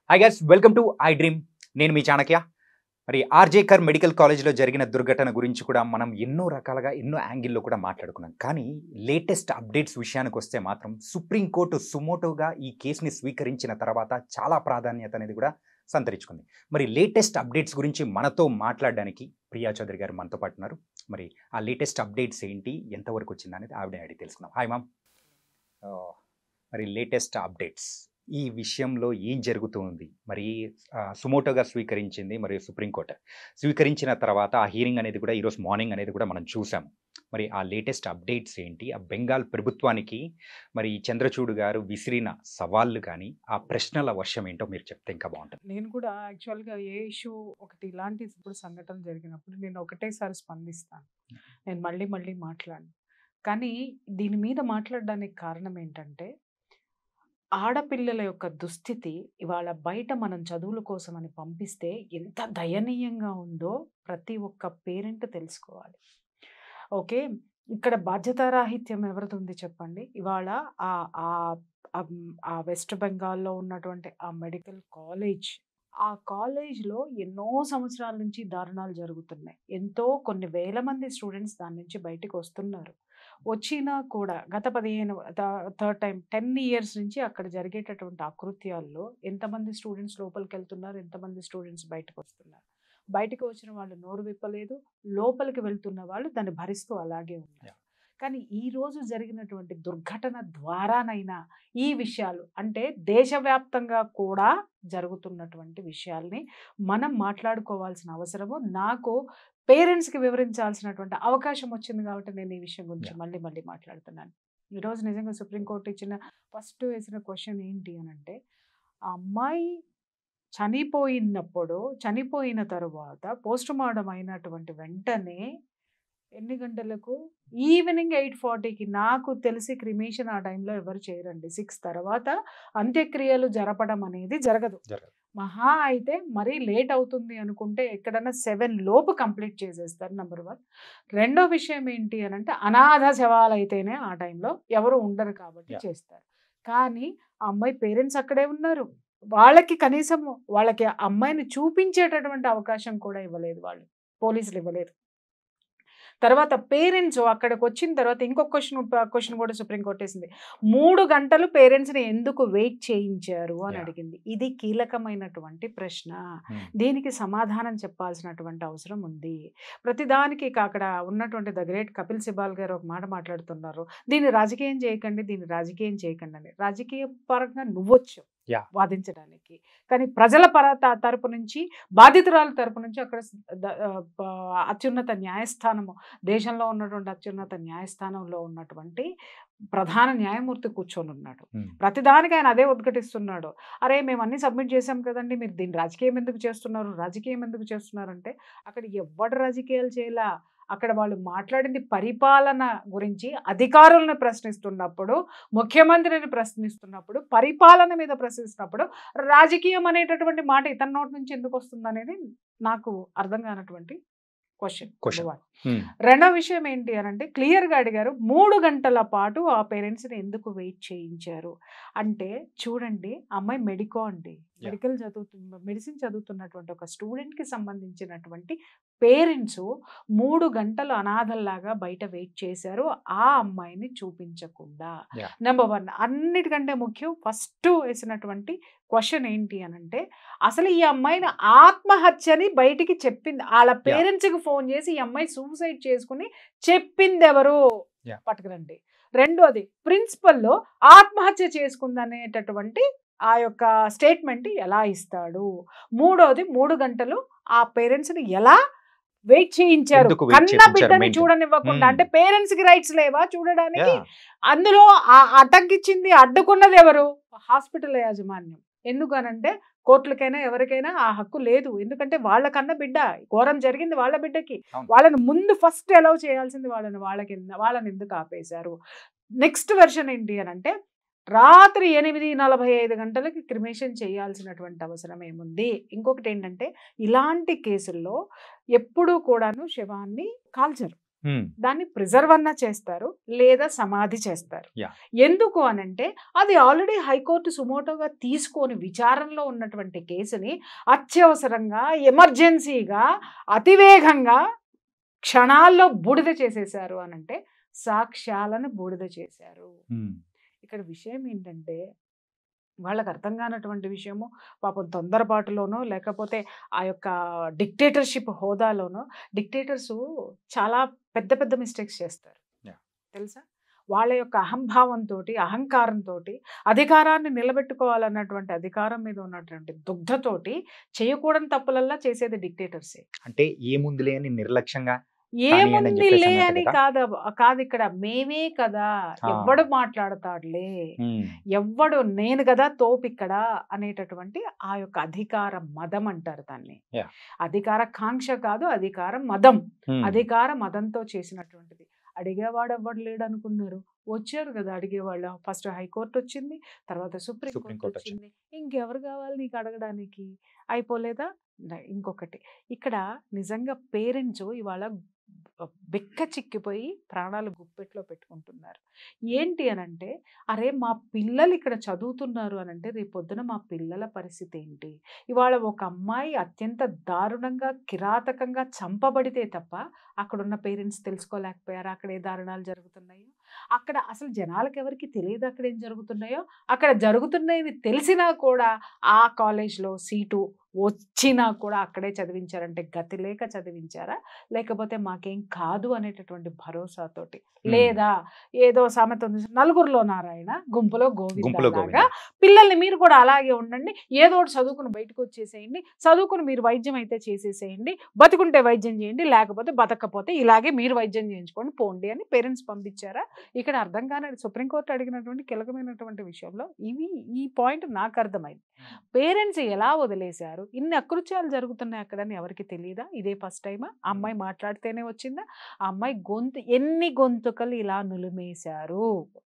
Hi guys, welcome to I dream. నేను మీ చాణక్య. మరి RJ కర్ మెడికల్ కాలేజ్లో జరిగిన దుర్ఘటన గురించి కూడా మనం ఎన్నో రకాలుగా ఎన్నో యాంగిల్లో కూడా మాట్లాడుకున్నాం. కానీ లేటెస్ట్ అప్డేట్స్ విషయానికి వస్తే మాత్రం సుప్రీంకోర్టు సుమోటోగా ఈ కేసుని స్వీకరించిన తర్వాత చాలా ప్రాధాన్యత అనేది కూడా సంతరించుకుంది. మరి లేటెస్ట్ అప్డేట్స్ గురించి మనతో మాట్లాడడానికి ప్రియా చౌదరి గారు మనతో పాటు ఉన్నారు. మరి ఆ లేటెస్ట్ అప్డేట్స్ ఏంటి, ఎంతవరకు వచ్చింది అనేది ఆవిడ అడిగి తెలుసుకుందాం. Hi ma'am. మరి లేటెస్ట్ అప్డేట్స్ ఈ విషయంలో ఏం జరుగుతుంది? మరి సుమోటోగా స్వీకరించింది మరి సుప్రీంకోర్టు. స్వీకరించిన తర్వాత ఆ హీరింగ్ అనేది కూడా ఈరోజు మార్నింగ్ అనేది కూడా మనం చూసాము. మరి ఆ లేటెస్ట్ అప్డేట్స్ ఏంటి? ఆ బెంగాల్ ప్రభుత్వానికి మరి చంద్రచూడ్ గారు విసిరిన సవాళ్ళు కానీ ఆ ప్రశ్నల వర్షం ఏంటో మీరు చెప్తే ఇంకా బాగుంటుంది. నేను కూడా యాక్చువల్గా ఏ ఇష్యూ ఒకటి ఇలాంటి ఇప్పుడు సంఘటనలు జరిగినప్పుడు నేను ఒకటేసారి స్పందిస్తాను. నేను మళ్ళీ మళ్ళీ మాట్లాడను. కానీ దీని మీద మాట్లాడడానికి కారణం ఏంటంటే ఆడపిల్లల యొక్క దుస్థితి ఇవాళ బయట మనం చదువుల కోసం అని పంపిస్తే ఎంత దయనీయంగా ఉందో ప్రతి ఒక్క పేరెంట్ తెలుసుకోవాలి. ఓకే, ఇక్కడ బాధ్యతారాహిత్యం ఎవరిది ఉంది చెప్పండి? ఇవాళ ఆ ఆ ఆ వెస్ట్ బెంగాల్లో ఉన్నటువంటి ఆ మెడికల్ కాలేజ్, ఆ కాలేజ్లో ఎన్నో సంవత్సరాల నుంచి దారుణాలు జరుగుతున్నాయి. కొన్ని వేల మంది స్టూడెంట్స్ దాని నుంచి బయటకు వస్తున్నారు. వచ్చినా కూడా గత 10 ఇయర్స్ నుంచి అక్కడ జరిగేటటువంటి అకృత్యాల్లో ఎంతమంది స్టూడెంట్స్ లోపలికి వెళ్తున్నారు, ఎంతమంది స్టూడెంట్స్ బయటకు వస్తున్నారు. బయటకు వచ్చిన వాళ్ళు నోరు విప్పలేదు, లోపలికి వెళ్తున్న వాళ్ళు దాన్ని భరిస్తూ అలాగే ఉన్నారు. కానీ ఈరోజు జరిగినటువంటి దుర్ఘటన ద్వారానైనా ఈ విషయాలు, అంటే దేశవ్యాప్తంగా కూడా జరుగుతున్నటువంటి విషయాల్ని మనం మాట్లాడుకోవాల్సిన అవసరము, నాకు పేరెంట్స్కి వివరించాల్సినటువంటి అవకాశం వచ్చింది కాబట్టి నేను ఈ విషయం గురించి మళ్ళీ మళ్ళీ మాట్లాడుతున్నాను. ఈరోజు నిజంగా సుప్రీంకోర్టు ఇచ్చిన ఫస్ట్ వేసిన క్వశ్చన్ ఏంటి అని అంటే, ఆ అమ్మాయి చనిపోయిన తర్వాత పోస్ట్ మార్టం అయినటువంటి వెంటనే ఎన్ని గంటలకు? ఈవినింగ్ 8:40కి. నాకు తెలిసి క్రిమేషన్ ఆ టైంలో ఎవరు చేయరండి. 6 తర్వాత అంత్యక్రియలు జరపడం అనేది జరగదు. మహా అయితే మరీ లేట్ అవుతుంది అనుకుంటే ఎక్కడన్నా 7 లోపు కంప్లీట్ చేసేస్తారు. నెంబర్ 1. రెండో విషయం ఏంటి అని అంటే, అనాథ శవాలైతేనే ఆ టైంలో ఎవరు ఉండరు కాబట్టి చేస్తారు. కానీ ఆ అమ్మాయి పేరెంట్స్ అక్కడే ఉన్నారు. వాళ్ళకి కనీసం వాళ్ళకి ఆ అమ్మాయిని చూపించేటటువంటి అవకాశం కూడా ఇవ్వలేదు వాళ్ళు, పోలీసులు ఇవ్వలేదు. తర్వాత పేరెంట్స్ అక్కడికి వచ్చిన తర్వాత ఇంకొక క్వశ్చన్ కూడా సుప్రీంకోర్టు వేసింది. 3 గంటలు పేరెంట్స్ని ఎందుకు వెయిట్ చేయించారు అని అడిగింది. ఇది కీలకమైనటువంటి ప్రశ్న. దీనికి సమాధానం చెప్పాల్సినటువంటి అవసరం ఉంది. ప్రతిదానికి అక్కడ ఉన్నటువంటి ద గ్రేట్ కపిల్ సిబాల్ గారు ఒక మాట మాట్లాడుతున్నారు, దీన్ని రాజకీయం చేయకండి అని. రాజకీయ పరంగా నువ్వొచ్చు వాదించడానికి, కానీ ప్రజల తరపు నుంచి, బాధితురాల తరపు నుంచి అక్కడ అత్యున్నత న్యాయస్థానము, దేశంలో ఉన్నటువంటి అత్యున్నత న్యాయస్థానంలో ఉన్నటువంటి ప్రధాన న్యాయమూర్తి కూర్చొని ఉన్నాడు. ప్రతిదానికి ఆయన అదే ఉద్ఘటిస్తున్నాడు. అరే మేము అన్ని సబ్మిట్ చేశాం కదండి, మీరు దీన్ని రాజకీయం ఎందుకు చేస్తున్నారు అంటే అక్కడ ఎవడు రాజకీయాలు చేయలా. అక్కడ వాళ్ళు మాట్లాడింది పరిపాలన గురించి, అధికారులను ప్రశ్నిస్తున్నప్పుడు, ముఖ్యమంత్రిని ప్రశ్నిస్తున్నప్పుడు, పరిపాలన మీద ప్రశ్నిస్తున్నప్పుడు రాజకీయం అనేటటువంటి మాట ఇతని నోటి నుంచి ఎందుకు వస్తుంది అనేది నాకు అర్థం కానటువంటి క్వశ్చన్. రెండో విషయం ఏంటి అని అంటే, క్లియర్గా అడిగారు 3 గంటల పాటు ఆ పేరెంట్స్ని ఎందుకు వెయిట్ చేయించారు అంటే, చూడండి అమ్మాయి మెడిసిన్ చదువుతున్నటువంటి ఒక స్టూడెంట్కి సంబంధించినటువంటి పేరెంట్స్ 3 గంటలు అనాథల్లాగా బయట వెయిట్ చేశారు ఆ అమ్మాయిని చూపించకుండా. నెంబర్ 1. అన్నిటికంటే ముఖ్యం ఫస్ట్ వేసినటువంటి క్వశ్చన్ ఏంటి అని అంటే, అసలు ఈ అమ్మాయిని ఆత్మహత్యని బయటికి చెప్పింది, వాళ్ళ పేరెంట్స్కి ఫోన్ చేసి ఈ అమ్మాయి సూసైడ్ చేసుకుని చెప్పింది ఎవరు పట్టుకురండి. రెండోది, ప్రిన్సిపల్లో ఆత్మహత్య చేసుకుందనేటటువంటి ఆ యొక్క స్టేట్మెంట్ ఎలా ఇస్తాడు. మూడోది, 3 గంటలు ఆ పేరెంట్స్ని ఎలా వెయిట్ చేయించారు కన్న బిడ్డని చూడనివ్వకుండా. అంటే పేరెంట్స్ కి రైట్స్ లేవా చూడడానికి? అందులో అడ్డంకిచ్చింది, అడ్డుకున్నది ఎవరు? హాస్పిటల్ యాజమాన్యం. ఎందుకనంటే కోర్టులకైనా ఎవరికైనా ఆ హక్కు లేదు. ఎందుకంటే వాళ్ళ కన్న బిడ్డ, ఘోరం జరిగింది వాళ్ళ బిడ్డకి. వాళ్ళని ముందు ఫస్ట్ అలౌ చేయాల్సింది వాళ్ళని ఎందుకు ఆపేశారు? నెక్స్ట్ వెర్షన్ ఏంటి అని అంటే, రాత్రి 8:45 గంటలకి క్రిమేషన్ చేయాల్సినటువంటి అవసరం ఏముంది? ఇంకొకటి ఏంటంటే, ఇలాంటి కేసుల్లో ఎప్పుడూ కూడాను శవాన్ని కాల్చరు. దాన్ని ప్రిజర్వ్ అన్నా చేస్తారు లేదా సమాధి చేస్తారు. Yeah. ఎందుకు అనంటే అది ఆల్రెడీ హైకోర్టు సుమోటోగా తీసుకొని విచారణలో ఉన్నటువంటి కేసుని అత్యవసరంగా ఎమర్జెన్సీగా అతివేగంగా క్షణాల్లో బూడిద చేసేశారు అనంటే సాక్ష్యాలను బూడిద చేశారు. ఇక్కడ విషయం ఏంటంటే వాళ్ళకి అర్థం కానటువంటి విషయము పాపం తొందరపాటులోనో లేకపోతే ఆ యొక్క డిక్టేటర్షిప్ హోదాలోనో డిక్టేటర్స్ చాలా పెద్ద పెద్ద మిస్టేక్స్ చేస్తారు. Yeah. తెలుసా? వాళ్ళ యొక్క అహంభావంతో అహంకారంతో అధికారాన్ని నిలబెట్టుకోవాలన్నటువంటి అధికారం మీద ఉన్నటువంటి దుగ్ధతోటి చేయకూడని తప్పులల్లా చేసేది డిక్టేటర్సే. అంటే ఏముందిలే అని నిర్లక్ష్యంగా ఏముందిలే అని కాదు ఇక్కడ మేమే కదా, ఎవ్వడు మాట్లాడతాడులే, ఎవ్వడు నేను కదా తోపు ఇక్కడ అనేటటువంటి ఆ యొక్క అధికార మదం అంటారు దాన్ని. అధికార కాంక్ష కాదు, అధికార మదం. అధికార మదంతో చేసినటువంటిది. అడిగేవాడు ఎవ్వడు లేడు అనుకున్నారు, వచ్చారు కదా అడిగేవాళ్ళు. ఫస్ట్ హైకోర్టు వచ్చింది, తర్వాత సుప్రీంకోర్టు వచ్చింది. ఇంకెవరు కావాలి నీకు అడగడానికి? అయిపోలేదా? ఇంకొకటి ఇక్కడ నిజంగా పేరెంట్స్ ఇవాళ బెక్క చిక్కిపోయి ప్రాణాలు గుప్పెట్లో పెట్టుకుంటున్నారు. ఏంటి అనంటే అరే మా పిల్లలు ఇక్కడ చదువుతున్నారు అనంటే రేపొద్దున మా పిల్లల పరిస్థితి ఏంటి? ఇవాళ ఒక అమ్మాయి అత్యంత దారుణంగా కిరాతకంగా చంపబడితే తప్ప అక్కడున్న పేరెంట్స్ తెలుసుకోలేకపోయారు అక్కడ ఏ దారుణాలు జరుగుతున్నాయో. అక్కడ అసలు జనాలకు ఎవరికి తెలియదు అక్కడ ఏం జరుగుతున్నాయో. అక్కడ జరుగుతున్నాయని తెలిసినా కూడా ఆ కాలేజ్లో సీటు వచ్చినా కూడా అక్కడే చదివించారంటే గతి లేక చదివించారా, లేకపోతే మాకేం కాదు అనేటటువంటి భరోసాతోటి, లేదా ఏదో సామెత ఉంది నలుగురిలో నారాయణ గుంపులో గోవింద, పిల్లల్ని మీరు కూడా అలాగే ఉండండి, ఏదో ఒకటి చదువుకుని బయటకు వచ్చేసేయండి, చదువుకుని మీరు వైద్యం అయితే చేసేసేయండి, బతుకుంటే వైద్యం చేయండి, లేకపోతే బతకపోతే ఇలాగే మీరు వైద్యం చేయించుకోండి పోండి అని పేరెంట్స్ పంపించారా? ఇక్కడ అర్థం కాని సుప్రీంకోర్టు అడిగినటువంటి కీలకమైనటువంటి విషయంలో ఈ పాయింట్ నాకు అర్థమైంది. పేరెంట్స్ ఎలా వదిలేశారు? ఇన్ని అకృత్యాలు జరుగుతున్నాయి అక్కడని ఎవరికి తెలియదా? ఇదే ఫస్ట్ టైమా? ఆ అమ్మాయి మాట్లాడితేనే వచ్చిందా? ఆ అమ్మాయి ఎన్ని గొంతుకలు ఇలా నులిమేశారు?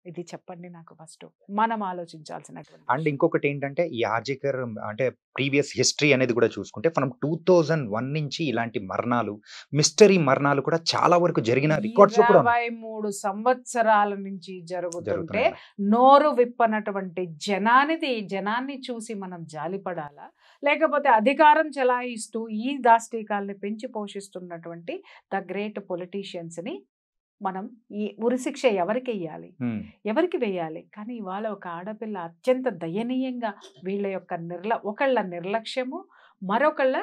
ఇది చెప్పండి నాకు ఫస్ట్. మనం ఆలోచించాల్సినటువంటి. అండ్ ఇంకొకటి ఏంటంటే ఈ ఆర్జేకర్ అంటే ప్రీవియస్ హిస్టరీ అనేది కూడా చూసుకుంటే మనం 2001 నుంచి ఇలాంటి మరణాలు, మిస్టరీ మరణాలు కూడా చాలా వరకు జరిగిన రికార్డ్స్ కూడా 23 సంవత్సరాల నుంచి జరుగుతుంటే నోరు విప్పనటువంటి జనాన్ని చూసి మనం జాలిపడాలా, లేకపోతే అధికారం చెలాయిస్తూ ఈ దాష్టీకాల్ని పెంచి పోషిస్తున్నటువంటి ద గ్రేట్ పొలిటీషియన్స్ ని మనం ఈ ఉరిశిక్ష ఎవరికి వేయాలి? కానీ ఇవాళ ఒక ఆడపిల్ల అత్యంత దయనీయంగా వీళ్ళ యొక్క ఒకళ్ళ నిర్లక్ష్యము, మరొకళ్ళ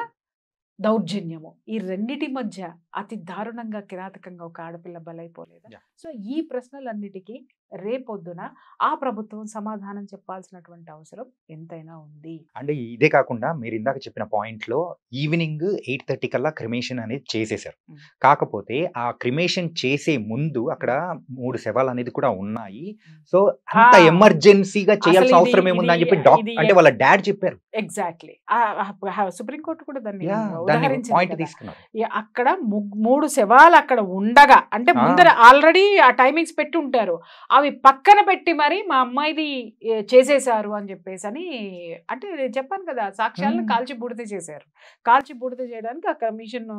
దౌర్జన్యము, ఈ రెండిటి మధ్య అతి దారుణంగా కిరాతకంగా ఒక ఆడపిల్ల బలైపోలేదా? సో ఈ ప్రశ్నలన్నిటికీ రేపొద్దున ఆ ప్రభుత్వం సమాధానం చెప్పాల్సినటువంటి అవసరం ఎంతైనా ఉంది. అంటే ఇదే కాకుండా మీరు ఇందాక చెప్పిన పాయింట్ లో ఈవినింగ్ 8:30 కల్లా క్రిమేషన్ అనేది చేసేసారు. కాకపోతే ఆ క్రిమేషన్ చేసే ముందు అక్కడ 3 శవాలు అనేది కూడా ఉన్నాయి. సో అంత ఎమర్జెన్సీగా చేయాల్సిన అవసరం ఏముందని చెప్పి అంటే వాళ్ళ డాడ్ చెప్పారు. ఎగ్జాక్ట్లీ. సుప్రీంకోర్టు కూడా దాన్ని పాయింట్ తీసుకున్నారు. అక్కడ 3 శవాలు అక్కడ ఉండగా, అంటే ముందర ఆల్రెడీ ఆ టైమింగ్స్ పెట్టి ఉంటారు, అవి పక్కన పెట్టి మరి మా అమ్మాయిది చేసేశారు అని చెప్పేసి అని, అంటే నేను చెప్పాను కదా సాక్ష్యాలను కాల్చి బూడిద చేశారు. కాల్చి బూడిద చేయడానికి ఆ కమిషన్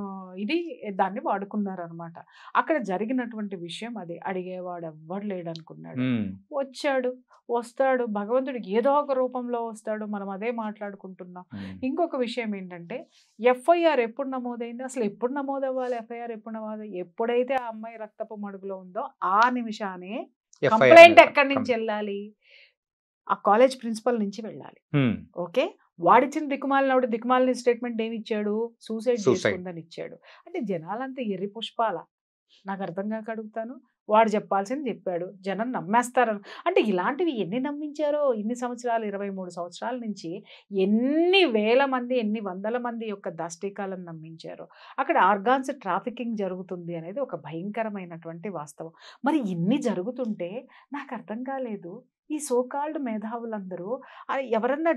దాన్ని వాడుకున్నారు అనమాట. అక్కడ జరిగినటువంటి విషయం అది. అడిగేవాడు ఎవ్వడు లేడు అనుకున్నాడు, వస్తాడు భగవంతుడికి ఏదో ఒక రూపంలో వస్తాడు. మనం అదే మాట్లాడుకుంటున్నాం. ఇంకొక విషయం ఏంటంటే ఎఫ్ఐఆర్ ఎప్పుడు నమోదైంది, అసలు ఎప్పుడు నమోదవ్వాలి ఎఫ్ఐఆర్ ఎప్పుడు నమోదు? ఎప్పుడైతే ఆ అమ్మాయి రక్తపు మడుగులో ఉందో ఆ నిమిషానే కంప్లైంట్ ఎక్కడి నుంచి వెళ్ళాలి? ఆ కాలేజ్ ప్రిన్సిపల్ నుంచి వెళ్ళాలి. ఓకే, వాడిచ్చిన దిక్కుమాలిన స్టేట్మెంట్ ఏమి ఇచ్చాడు? సూసైడ్ చేసుకుందని ఇచ్చాడు. అంటే జనాలంతా ఎర్రి పుష్పాల, నాకు అర్థం కాక అడుగుతాను. వాడు చెప్పాల్సింది చెప్పాడు, జనం నమ్మేస్తారని. అంటే ఇలాంటివి ఎన్ని నమ్మించారో ఇన్ని సంవత్సరాలు, 23 సంవత్సరాల నుంచి ఎన్ని వేల మంది, ఎన్ని వందల మంది యొక్క దాష్టీకాలను నమ్మించారో. అక్కడ ఆర్గాన్స్ ట్రాఫికింగ్ జరుగుతుంది అనేది ఒక భయంకరమైనటువంటి వాస్తవం. మరి ఇన్ని జరుగుతుంటే నాకు అర్థం కాలేదు, ఈ సోకాల్డ్ మేధావులందరూ ఎవరన్నా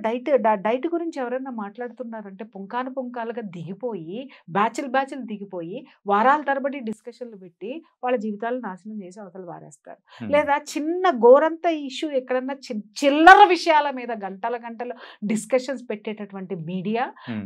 డైట్ గురించి ఎవరన్నా మాట్లాడుతున్నారంటే పుంకాలుగా దిగిపోయి బ్యాచ్లు దిగిపోయి వారాల తరబడి డిస్కషన్లు పెట్టి వాళ్ళ జీవితాలను నాశనం చేసి అవతల వారేస్తారు. లేదా చిన్న గోరంత ఇష్యూ ఎక్కడన్నా చిల్లర విషయాల మీద గంటలు డిస్కషన్స్ పెట్టేటటువంటి మీడియా,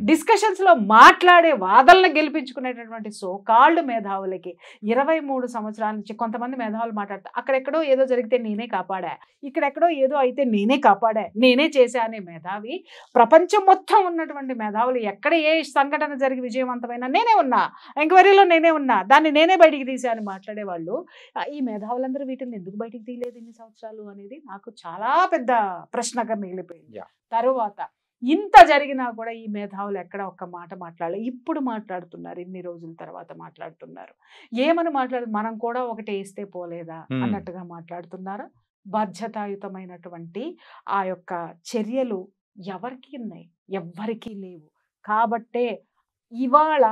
డిస్కషన్స్ లో మాట్లాడే వాదనలు గెలిపించుకునేటటువంటి సోకాల్డ్ మేధావులకి 23 సంవత్సరాల నుంచి కొంతమంది మేధావులు మాట్లాడతారు, అక్కడెక్కడో ఏదో జరిగితే నేనే కాపాడా, ఇక్కడెక్కడో ఏదో అయితే నేనే కాపాడా, నేనే చేశా అనే మేధావి. ప్రపంచం మొత్తం ఉన్నటువంటి మేధావులు ఎక్కడ ఏ సంఘటన జరిగి విజయవంతమైనా నేనే ఉన్నా, ఎంక్వైరీలో నేనే ఉన్నా, దాన్ని నేనే బయటికి తీసా అని మాట్లాడేవాళ్ళు. ఈ మేధావులందరూ వీటిని ఎందుకు బయటికి తీయలేదు ఇన్ని సంవత్సరాలు అనేది నాకు చాలా పెద్ద ప్రశ్నగా మిగిలిపోయింది. తరువాత ఇంత జరిగినా కూడా ఈ మేధావులు ఎక్కడ ఒక్క మాట మాట్లాడలేదు. ఇప్పుడు మాట్లాడుతున్నారు, ఇన్ని రోజుల తర్వాత మాట్లాడుతున్నారు. ఏమని మనం కూడా ఒకటి వేస్తే పోలేదా అన్నట్టుగా మాట్లాడుతున్నారు. బాధ్యతాయుతమైనటువంటి ఆ యొక్క చర్యలు ఎవరికి ఉన్నాయి? ఎవ్వరికీ లేవు. కాబట్టే ఇవాళ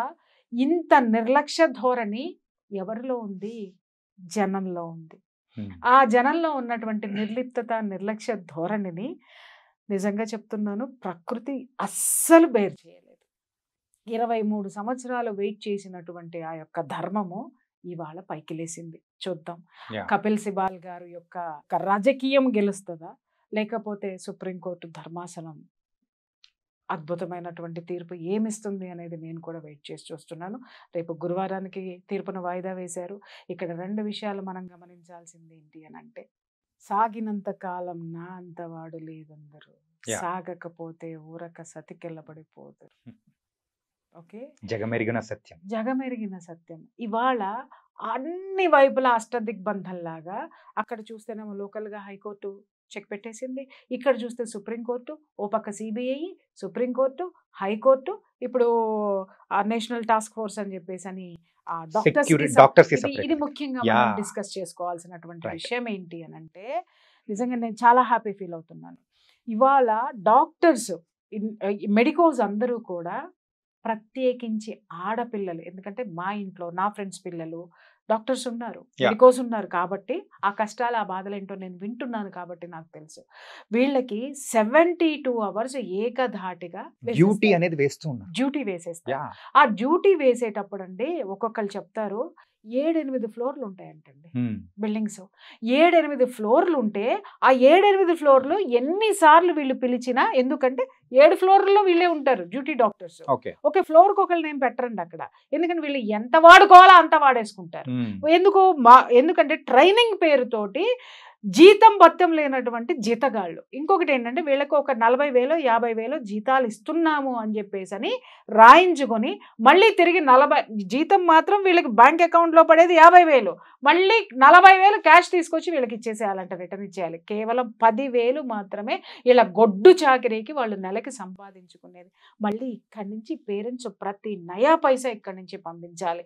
ఇంత నిర్లక్ష్య ధోరణి ఎవరిలో ఉంది? జనంలో ఉంది. ఆ జనంలో ఉన్నటువంటి నిర్లిప్తత, నిర్లక్ష్య ధోరణిని నిజంగా చెప్తున్నాను, ప్రకృతి అస్సలు బేర్ చేయలేదు. 23 సంవత్సరాలు వెయిట్ చేసినటువంటి ఆ యొక్క ధర్మము ఇవాళ పైకి లేసింది. చూద్దాం కపిల్ సిబాల్ గారు యొక్క రాజకీయం గెలుస్తుందా, లేకపోతే సుప్రీంకోర్టు ధర్మాసనం అద్భుతమైనటువంటి తీర్పు ఏమిస్తుంది అనేది నేను కూడా వెయిట్ చేసి చూస్తున్నాను. రేపు గురువారానికి తీర్పును వాయిదా వేశారు. ఇక్కడ 2 విషయాలు మనం గమనించాల్సింది ఏంటి అని అంటే, సాగినంత కాలం నా అంతవాడు లేదందరూ, సాగకపోతే ఊరక సతికెళ్ళబడిపోతారు. ఓకే, జగమెరిగిన సత్యం. ఇవాళ అన్ని వైపులా అష్టదిగ్బంధంలాగా, అక్కడ చూస్తేనేమో లోకల్గా హైకోర్టు చెక్ పెట్టేసింది, ఇక్కడ చూస్తే సుప్రీంకోర్టు, ఓ పక్క సిబిఐ, సుప్రీంకోర్టు, హైకోర్టు, ఇప్పుడు నేషనల్ టాస్క్ ఫోర్స్ అని చెప్పేసి అని ఇది ముఖ్యంగా మనం డిస్కస్ చేసుకోవాల్సినటువంటి విషయం ఏంటి అని అంటే, నిజంగా నేను చాలా హ్యాపీ ఫీల్ అవుతున్నాను. ఇవాళ డాక్టర్స్, మెడికోస్ అందరూ కూడా, ప్రత్యేకించి ఆడపిల్లలు, ఎందుకంటే మా ఇంట్లో నా ఫ్రెండ్స్ పిల్లలు డాక్టర్స్ ఉన్నారు, మెడికోస్ ఉన్నారు, కాబట్టి ఆ కష్టాలు ఆ బాధలు ఏంటో నేను వింటున్నాను కాబట్టి నాకు తెలుసు. వీళ్ళకి 72 hours ఏకధాటిగా డ్యూటీ వేసేస్తారు. ఆ డ్యూటీ వేసేటప్పుడు అండి ఒక్కొక్కరు చెప్తారు 7-8 ఫ్లోర్లు ఉంటాయంటండి బిల్డింగ్స్. 7-8 ఫ్లోర్లు ఉంటే ఆ 7-8 ఫ్లోర్లు ఎన్నిసార్లు వీళ్ళు పిలిచినా, ఎందుకంటే 7 ఫ్లోర్లలో వీళ్ళే ఉంటారు డ్యూటీ డాక్టర్స్. ఒక ఫ్లోర్కి ఒకళ్ళు నేను పెట్టరండి అక్కడ, ఎందుకంటే వీళ్ళు ఎంత వాడుకోవాలో అంత వాడేసుకుంటారు. ఎందుకంటే ట్రైనింగ్ పేరుతోటి జీతం బత్తం లేనటువంటి జీతగాళ్ళు. ఇంకొకటి ఏంటంటే, వీళ్ళకి ఒక 40,000 50,000 జీతాలు ఇస్తున్నాము అని చెప్పేసి అని రాయించుకొని మళ్ళీ తిరిగి 40 జీతం మాత్రం వీళ్ళకి బ్యాంక్ అకౌంట్లో పడేది 50,000, మళ్ళీ 40,000 క్యాష్ తీసుకొచ్చి వీళ్ళకి ఇచ్చేసేయాలంట, రిటర్న్ ఇచ్చేయాలి. కేవలం 10,000 మాత్రమే ఇలా గొడ్డు చాకరీకి వాళ్ళు నెలకి సంపాదించుకునేది. మళ్ళీ ఇక్కడి నుంచి పేరెంట్స్ ప్రతి నయా పైసా ఇక్కడి నుంచి పంపించాలి.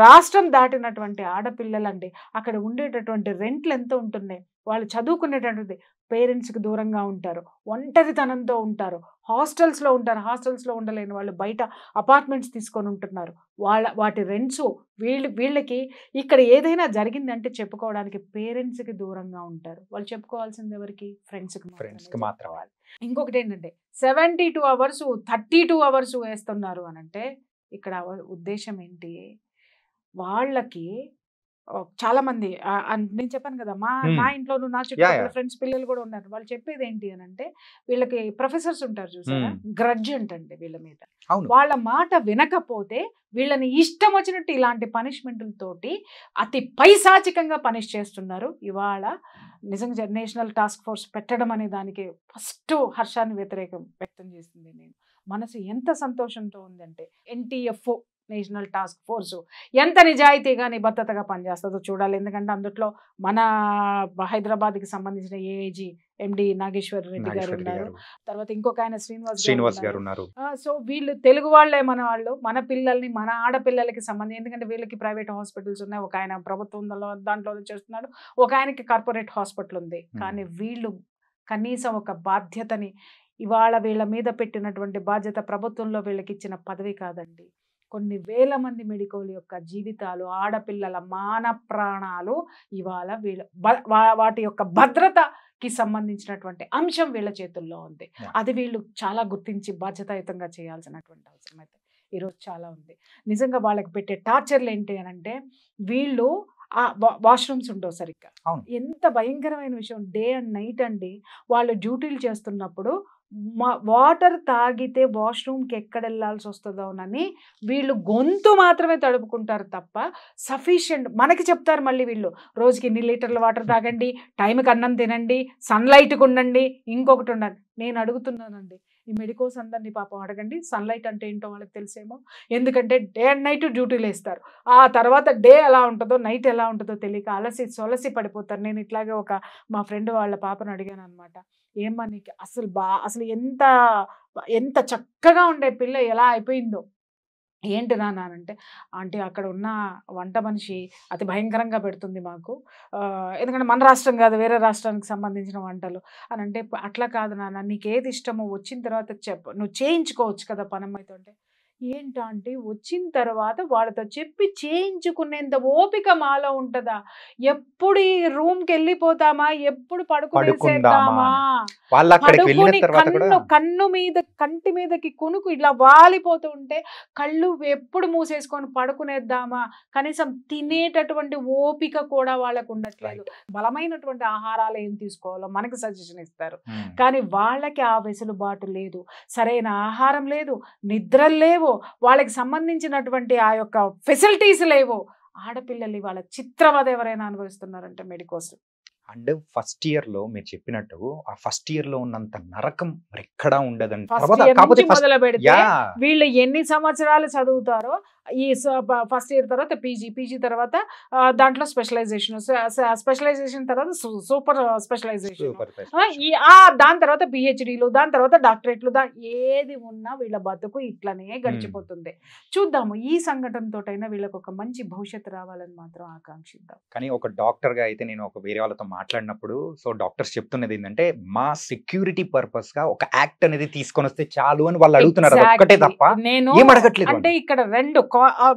రాష్ట్రం దాటినటువంటి ఆడపిల్లలండి, అక్కడ ఉండేటటువంటి రెంట్లు ఎంత ఉంటున్నాయి, వాళ్ళు చదువుకునేటటువంటి పేరెంట్స్కి దూరంగా ఉంటారు, ఒంటరితనంతో ఉంటారు, హాస్టల్స్లో ఉంటారు, హాస్టల్స్లో ఉండలేని వాళ్ళు బయట అపార్ట్మెంట్స్ తీసుకొని ఉంటున్నారు. వాటి రెంట్స్ వీళ్ళకి ఇక్కడ ఏదైనా జరిగిందంటే చెప్పుకోవడానికి పేరెంట్స్కి దూరంగా ఉంటారు. వాళ్ళు చెప్పుకోవాల్సింది ఎవరికి? ఫ్రెండ్స్కి మాత్రం. ఇంకొకటి ఏంటంటే 72 hours 32 hours వేస్తున్నారు అని అంటే, ఇక్కడ ఉద్దేశం ఏంటి? వాళ్ళకి చాలా మంది నేను చెప్పాను కదా, మా ఇంట్లోనూ నా చుట్టూ ఫ్రెండ్స్ పిల్లలు కూడా ఉన్నారు. వాళ్ళు చెప్పేది ఏంటి అని అంటే, వీళ్ళకి ప్రొఫెసర్స్ ఉంటారు చూసారా, గ్రడ్జ్ అంటండి వీళ్ళ మీద. వాళ్ళ మాట వినకపోతే వీళ్ళని ఇష్టం వచ్చినట్టు ఇలాంటి పనిష్మెంట్లతోటి అతి పైశాచికంగా పనిష్ చేస్తున్నారు. ఇవాళ నిజంగా నేషనల్ టాస్క్ ఫోర్స్ పెట్టడం అనే దానికి ఫస్ట్ హర్షాన్ని వ్యక్తం చేస్తుంది. నేను మనసు ఎంత సంతోషంతో ఉందంటే, NTF నేషనల్ టాస్క్ ఫోర్సు ఎంత నిజాయితీగా నిబద్ధతగా పనిచేస్తుందో చూడాలి. ఎందుకంటే అందులో మన హైదరాబాద్కి సంబంధించిన ఏఐజీ MD నాగేశ్వర్ రెడ్డి గారు ఉన్నారు, తర్వాత ఇంకొక ఆయన శ్రీనివాస్ గారు ఉన్నారు. సో వీళ్ళు తెలుగు వాళ్ళే, మన పిల్లల్ని, మన ఆడపిల్లలకి సంబంధించి, ఎందుకంటే వీళ్ళకి ప్రైవేట్ హాస్పిటల్స్ ఉన్నాయి, ఒక ఆయన ప్రభుత్వం దాంట్లో చేస్తున్నాడు, ఒక ఆయనకి కార్పొరేట్ హాస్పిటల్ ఉంది. కానీ వీళ్ళు కనీసం ఒక బాధ్యతని, ఇవాళ వీళ్ళ మీద పెట్టినటువంటి బాధ్యత ప్రభుత్వంలో వీళ్ళకి ఇచ్చిన పదవి కాదండి, కొన్ని వేల మంది మెడికోల యొక్క జీవితాలు, ఆడపిల్లల మాన ప్రాణాలు ఇవాళ వాటి యొక్క భద్రత కి సంబంధించినటువంటి అంశం వీళ్ళ చేతుల్లో ఉంది. Yeah. అది వీళ్ళు చాలా గుర్తించి బాధ్యతాయుతంగా చేయాల్సినటువంటి అవసరం అయితే ఈరోజు చాలా ఉంది. నిజంగా వాళ్ళకి పెట్టే టార్చర్లు ఏంటి అని అంటే, వీళ్ళు ఆ వాష్రూమ్స్ ఉండవు సరిగ్గా. అవును. ఎంత భయంకరమైన విషయం, డే అండ్ నైట్ అండి. వాళ్ళు డ్యూటీలు చేస్తున్నప్పుడు వాటర్ తాగితే వాష్రూమ్కి ఎక్కడ వెళ్ళాల్సి వస్తుందోనని వీళ్ళు గొంతు మాత్రమే తడుపుకుంటారు తప్ప సఫిషియంట్ మనకి చెప్తారు మళ్ళీ వీళ్ళు రోజుకి ఇన్ని లీటర్ల వాటర్ తాగండి, టైంకి అన్నం తినండి, సన్లైట్కి ఉండండి, ఇంకొకటి ఉండండి. నేను అడుగుతున్నానండి, ఈ మెడికోస్ అందరినీ పాపం అడగండి, సన్లైట్ అంటే ఏంటో వాళ్ళకి తెలిసేమో. ఎందుకంటే డే అండ్ నైట్ డ్యూటీలు వేస్తారు. ఆ తర్వాత డే ఎలా ఉంటుందో నైట్ ఎలా ఉంటుందో తెలియక అలసి సొలసి పడిపోతారు. నేను ఇట్లాగే మా ఫ్రెండ్ వాళ్ళ పాపను అడిగాను అనమాట, ఏమ్మా నీకు అసలు ఎంత చక్కగా ఉండే పిల్ల ఎలా అయిపోయిందో ఏంటి నాన్న అంటే, ఆంటీ అక్కడ ఉన్న వంట మనిషి అతి భయంకరంగా పెడుతుంది మాకు, ఎందుకంటే మన రాష్ట్రం కాదు వేరే రాష్ట్రానికి సంబంధించిన వంటలు అని అంటే, అట్లా కాదు నాన్న, నీకు ఏది ఇష్టమో వచ్చిన తర్వాత చెప్పు, నువ్వు చేయించుకోవచ్చు కదా పనమ్మాయితో అంటే, ఏంటంటే వచ్చిన తర్వాత వాళ్ళతో చెప్పి చేయించుకునేంత ఓపిక మాలో ఉంటుందా? ఎప్పుడు ఈ రూమ్కి వెళ్ళిపోతామా, ఎప్పుడు పడుకునేసేద్దామా, వాళ్ళు అక్కడికి వెళ్ళిన తర్వాత కూడా కంటి మీదకి కునుకు ఇలా వాలిపోతూ ఉంటే కళ్ళు ఎప్పుడు మూసేసుకొని పడుకునేద్దామా, కనీసం తినేటటువంటి ఓపిక కూడా వాళ్ళకు ఉండట్లేదు. బలమైనటువంటి ఆహారాలు ఏం తీసుకోవాలో మనకి సజెషన్ ఇస్తారు, కానీ వాళ్ళకి ఆ వెసులుబాటు లేదు, సరైన ఆహారం లేదు, నిద్రలు లేవు, వాళ్ళకి సంబంధించినటువంటి ఆ యొక్క ఫెసిలిటీస్ లేవు. ఆడపిల్లలు వాళ్ళ చిత్రవద ఎవరైనా అనుభవిస్తున్నారంటే మెడికోస్. అండ్ ఫస్ట్ ఇయర్ లో మీరు చెప్పినట్టు ఆ ఫస్ట్ ఇయర్ లో ఉన్నంత నరకం మరి ఎక్కడా ఉండదండి. మొదలు పెడితే వీళ్ళు ఎన్ని సంవత్సరాలు చదువుతారో, ఈ ఫస్ట్ ఇయర్ తర్వాత పీజీ తర్వాత దాంట్లో స్పెషలైజేషన్ తర్వాత సూపర్ స్పెషలైజేషన్, దాని తర్వాత పిహెచ్డీలు, దాని తర్వాత డాక్టరేట్లు, ఏది ఉన్నా వీళ్ళ బతుకు ఇట్లనే గడిచిపోతుంది. చూద్దాము ఈ సంఘటనతోటైనా వీళ్ళకి ఒక మంచి భవిష్యత్తు రావాలని మాత్రం ఆకాంక్షిద్దాం. కానీ ఒక డాక్టర్ గా అయితే నేను ఒక వేరే వాళ్ళతో మాట్లాడినప్పుడు డాక్టర్స్ చెప్తున్నది ఏంటంటే, మా సెక్యూరిటీ పర్పస్ గా ఒక యాక్ట్ అనేది తీసుకొని వస్తే చాలు అని వాళ్ళు అడుగుతున్నారు. ఒక్కటే తప్ప ఏం అడగట్లేదు. అంటే ఇక్కడ రెండు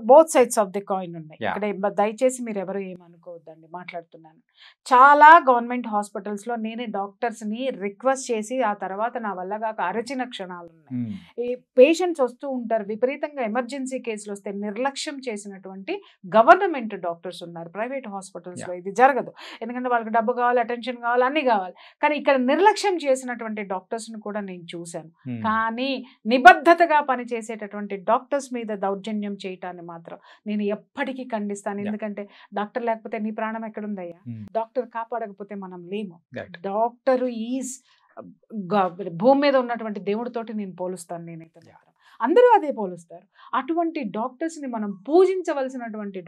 both sides of the coin ఉన్నాయి. ఇక్కడ దయచేసి మీరు ఎవరు ఏమనుకోవద్దండి, మాట్లాడుతున్నాను. చాలా గవర్నమెంట్ హాస్పిటల్స్ లో నేనే డాక్టర్స్ ని రిక్వెస్ట్ చేసి ఆ తర్వాత నా వల్ల కాక అరచిన క్షణాలు ఉన్నాయి. ఈ పేషెంట్స్ వస్తూ ఉంటారు, విపరీతంగా ఎమర్జెన్సీ కేసులు వస్తే నిర్లక్ష్యం చేసినటువంటి గవర్నమెంట్ డాక్టర్స్ ఉన్నారు. ప్రైవేట్ హాస్పిటల్స్ లో ఇది జరగదు, ఎందుకంటే వాళ్ళకి డబ్బు కావాలి, అటెన్షన్ కావాలి, అన్ని కావాలి. కానీ ఇక్కడ నిర్లక్ష్యం చేసినటువంటి డాక్టర్స్ ని కూడా నేను చూశాను. కానీ నిబద్ధతగా పనిచేసేటటువంటి డాక్టర్స్ మీద దౌర్జన్యం చేయటాన్ని మాత్రం నేను ఎప్పటికీ ఖండిస్తాను. ఎందుకంటే డాక్టర్ లేకపోతే నీ ప్రాణం ఎక్కడుందయ్యా? డాక్టర్ కాపాడకపోతే మనం లేము. డాక్టర్ ఈజ్ భూమి మీద ఉన్నటువంటి దేవుడితోటి నేను పోలుస్తాను. నేనైతే మాత్రం అందరూ అదే పోలుస్తారు. అటువంటి డాక్టర్స్ని మనం పూజించవలసినటువంటి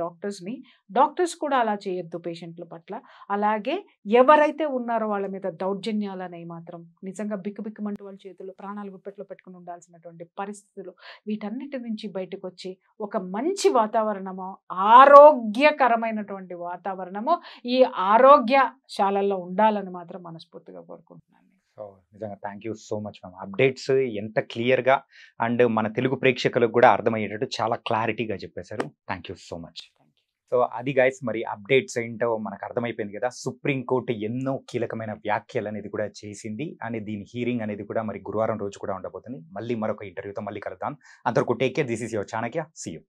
డాక్టర్స్ కూడా అలా చేయొద్దు పేషెంట్ల పట్ల. అలాగే ఎవరైతే ఉన్నారో వాళ్ళ మీద దౌర్జన్యాలనే మాత్రం నిజంగా బిక్కుబిక్కుమంటూ వాళ్ళ చేతులు ప్రాణాలు గుప్పెట్లో పెట్టుకుని ఉండాల్సినటువంటి పరిస్థితులు, వీటన్నిటి నుంచి బయటకు వచ్చి ఒక మంచి వాతావరణము, ఆరోగ్యకరమైనటువంటి వాతావరణము ఈ ఆరోగ్యశాలల్లో ఉండాలని మాత్రం మనస్ఫూర్తిగా కోరుకుంటున్నాను. నిజంగా thank you so much ma'am. Updates ఎంత క్లియర్గా అండ్ మన తెలుగు ప్రేక్షకులకు కూడా అర్థమయ్యేటట్టు చాలా క్లారిటీగా చెప్పేశారు. Thank you so much. So అది గైస్, మరి అప్డేట్స్ ఏంటో మనకు అర్థమైపోయింది కదా. సుప్రీంకోర్టు ఎన్నో కీలకమైన వ్యాఖ్యలు అనేది కూడా చేసింది, అని దీని హీరింగ్ అనేది కూడా మరి గురువారం రోజు కూడా ఉండబోతుంది. మళ్ళీ మరొక ఇంటర్వ్యూతో మళ్ళీ కలుద్దాం. అంతవరకు take care. This is your Chanakya. See you.